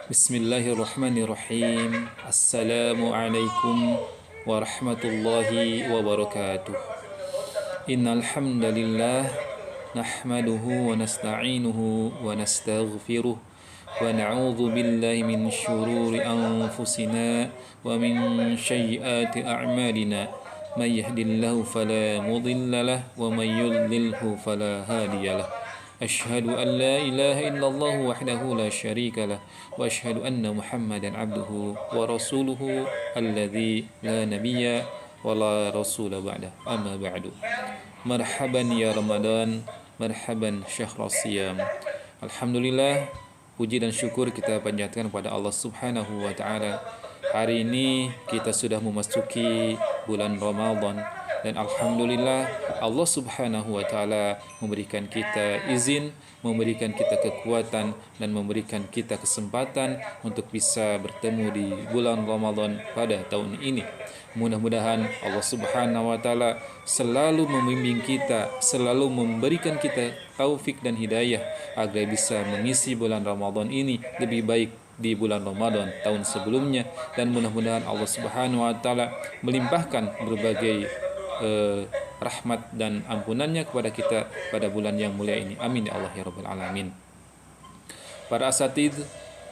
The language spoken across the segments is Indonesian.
Bismillahirrahmanirrahim. Assalamualaikum warahmatullahi wabarakatuh. Innal hamdalillah nahmaduhu wa nasta'inuhu wa nastaghfiruh wa na'udzu billahi min syururi anfusina wa min sayyiati a'malina. May yahdihillahu fala mudilla lahu wa may yudlilhu fala hadiyalah. أشهد أن لا إله إلا الله وحده لا شريك له وأشهد أن محمدا عبده ورسوله الذي لا نبي ولا رسول بعده أما بعد مرحبا يا رمضان مرحبا شهر الصيام. Alhamdulillah, puji dan syukur kita panjatkan kepada Allah Subhanahu wa taala. Hari ini kita sudah memasuki bulan Ramadan dan alhamdulillah Allah Subhanahu wa taala memberikan kita izin, memberikan kita kekuatan dan memberikan kita kesempatan untuk bisa bertemu di bulan Ramadan pada tahun ini. Mudah-mudahan Allah Subhanahu wa taala selalu membimbing kita, selalu memberikan kita taufik dan hidayah agar bisa mengisi bulan Ramadan ini lebih baik di bulan Ramadan tahun sebelumnya, dan mudah-mudahan Allah Subhanahu wa taala melimpahkan berbagai rahmat dan ampunannya kepada kita pada bulan yang mulia ini. Amin ya Allah ya Rabbal Alamin. Para asatid,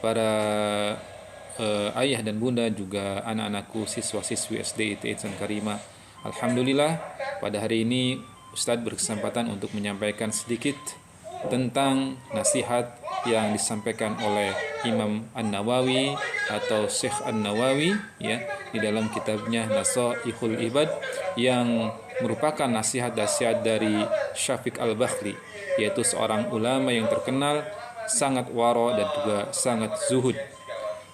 para ayah dan bunda, juga anak-anakku siswa-siswi SD ITI Ihsan Karimah, alhamdulillah pada hari ini Ustadz berkesempatan untuk menyampaikan sedikit tentang nasihat yang disampaikan oleh Imam An-Nawawi atau Syekh An-Nawawi ya di dalam kitabnya Nasaihul Ibad, yang merupakan nasihat-nasihat dari Syafiq Al-Bakhri, yaitu seorang ulama yang terkenal sangat waro dan juga sangat zuhud.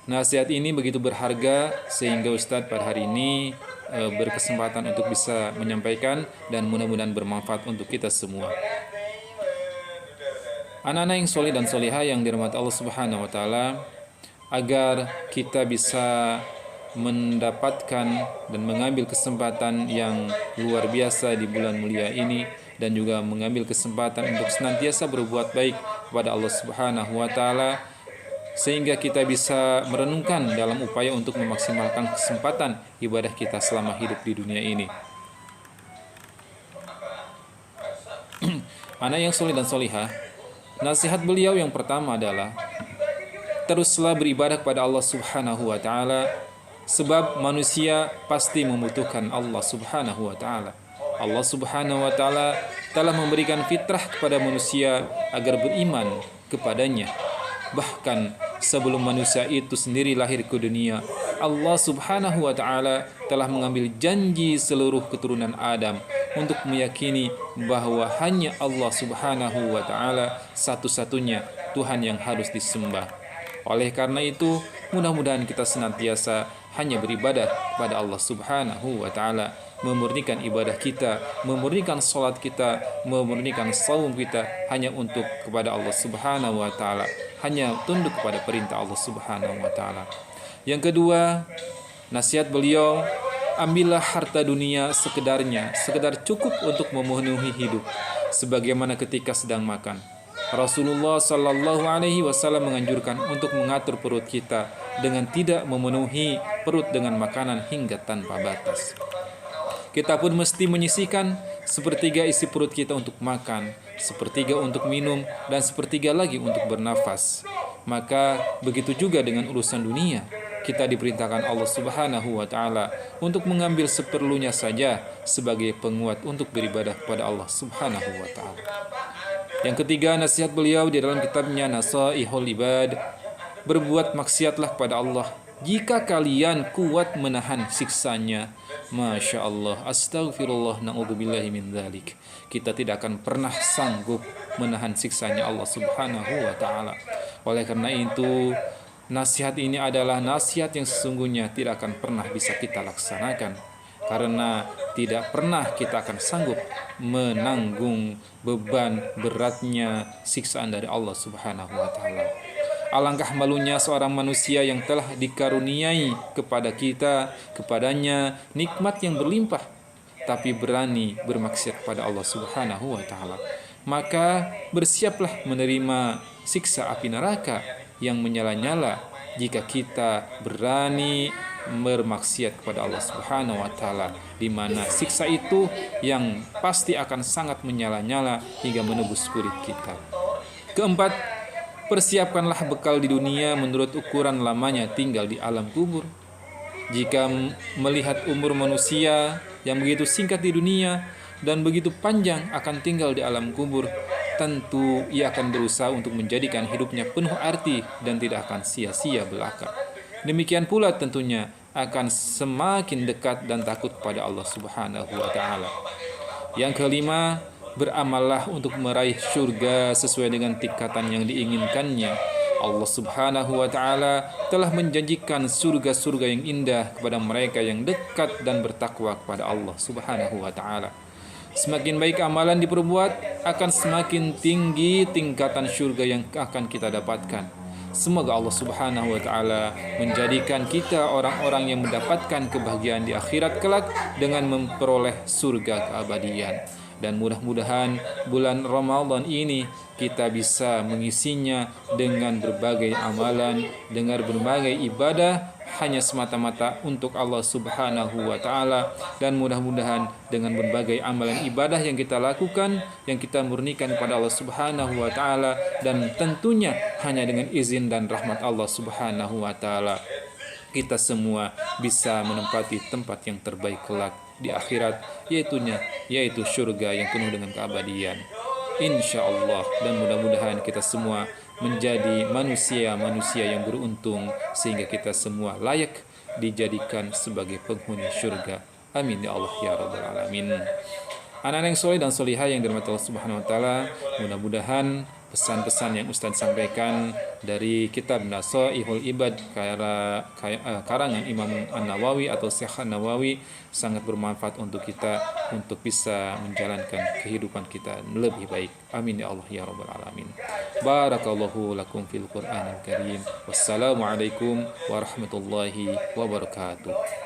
Nasihat ini begitu berharga sehingga Ustadz pada hari ini berkesempatan untuk bisa menyampaikan, dan mudah-mudahan bermanfaat untuk kita semua. Anak-anak yang soleh dan solehah yang dirahmati Allah Subhanahu wa taala, agar kita bisa mendapatkan dan mengambil kesempatan yang luar biasa di bulan mulia ini, dan juga mengambil kesempatan untuk senantiasa berbuat baik kepada Allah Subhanahu wa taala, sehingga kita bisa merenungkan dalam upaya untuk memaksimalkan kesempatan ibadah kita selama hidup di dunia ini. Anak yang soleh dan solehah, nasihat beliau yang pertama adalah teruslah beribadah kepada Allah Subhanahu wa taala, sebab manusia pasti membutuhkan Allah Subhanahu wa taala. Allah Subhanahu wa taala telah memberikan fitrah kepada manusia agar beriman kepadanya. Bahkan sebelum manusia itu sendiri lahir ke dunia, Allah Subhanahu wa taala telah mengambil janji seluruh keturunan Adam untuk meyakini bahwa hanya Allah Subhanahu wa taala satu-satunya Tuhan yang harus disembah. Oleh karena itu, mudah-mudahan kita senantiasa hanya beribadah kepada Allah Subhanahu wa taala, memurnikan ibadah kita, memurnikan salat kita, memurnikan saum kita hanya untuk kepada Allah Subhanahu wa taala, hanya tunduk kepada perintah Allah Subhanahu wa taala. Yang kedua, nasihat beliau, ambillah harta dunia sekedarnya, sekedar cukup untuk memenuhi hidup, sebagaimana ketika sedang makan. Rasulullah Sallallahu Alaihi Wasallam menganjurkan untuk mengatur perut kita dengan tidak memenuhi perut dengan makanan hingga tanpa batas. Kita pun mesti menyisihkan sepertiga isi perut kita untuk makan, sepertiga untuk minum, dan sepertiga lagi untuk bernafas. Maka begitu juga dengan urusan dunia. Kita diperintahkan Allah Subhanahu wa taala untuk mengambil seperlunya saja sebagai penguat untuk beribadah kepada Allah Subhanahu wa taala. Yang ketiga, nasihat beliau di dalam kitabnya Nasaihul Ibad, berbuat maksiatlah kepada Allah jika kalian kuat menahan siksanya. Masya Allah, astagfirullah, na'udzubillahi min dzalik. Kita tidak akan pernah sanggup menahan siksanya Allah Subhanahu wa taala. Oleh karena itu, nasihat ini adalah nasihat yang sesungguhnya tidak akan pernah bisa kita laksanakan, karena tidak pernah kita akan sanggup menanggung beban beratnya siksaan dari Allah Subhanahu wa taala. Alangkah malunya seorang manusia yang telah dikaruniai kepadanya nikmat yang berlimpah, tapi berani bermaksiat kepada Allah Subhanahu wa taala. Maka bersiaplah menerima siksa api neraka yang menyala-nyala jika kita berani bermaksiat kepada Allah Subhanahu wa taala, di mana siksa itu yang pasti akan sangat menyala-nyala hingga menembus kulit kita. Keempat, persiapkanlah bekal di dunia menurut ukuran lamanya tinggal di alam kubur. Jika melihat umur manusia yang begitu singkat di dunia dan begitu panjang akan tinggal di alam kubur, tentu ia akan berusaha untuk menjadikan hidupnya penuh arti dan tidak akan sia-sia belaka. Demikian pula tentunya akan semakin dekat dan takut kepada Allah Subhanahu wa taala. Yang kelima, beramallah untuk meraih surga sesuai dengan tingkatan yang diinginkannya. Allah Subhanahu wa taala telah menjanjikan surga-surga yang indah kepada mereka yang dekat dan bertakwa kepada Allah Subhanahu wa taala. Semakin baik amalan diperbuat, akan semakin tinggi tingkatan surga yang akan kita dapatkan. Semoga Allah Subhanahu wa taala menjadikan kita orang-orang yang mendapatkan kebahagiaan di akhirat kelak dengan memperoleh surga keabadian. Dan mudah-mudahan bulan Ramadan ini kita bisa mengisinya dengan berbagai amalan, dengan berbagai ibadah hanya semata-mata untuk Allah Subhanahu wa taala, dan mudah-mudahan dengan berbagai amalan ibadah yang kita lakukan, yang kita murnikan kepada Allah Subhanahu wa taala, dan tentunya hanya dengan izin dan rahmat Allah Subhanahu wa taala, kita semua bisa menempati tempat yang terbaik kelak di akhirat, yaitu surga yang penuh dengan keabadian, insyaallah. Dan mudah-mudahan kita semua menjadi manusia-manusia yang beruntung sehingga kita semua layak dijadikan sebagai penghuni surga. Amin ya Allah ya rabbal alamin. Anak-anak yang soleh dan solihah yang dirahmati Allah Subhanahu wa taala, mudah-mudahan pesan-pesan yang Ustaz sampaikan dari kitab Nasaihul Ibad karangan Imam An-Nawawi atau Syekh An-Nawawi sangat bermanfaat untuk kita untuk bisa menjalankan kehidupan kita lebih baik. Amin ya Allah ya rabbal alamin. Barakallahu lakum fil Qur'anil karim. Wassalamualaikum warahmatullahi wabarakatuh.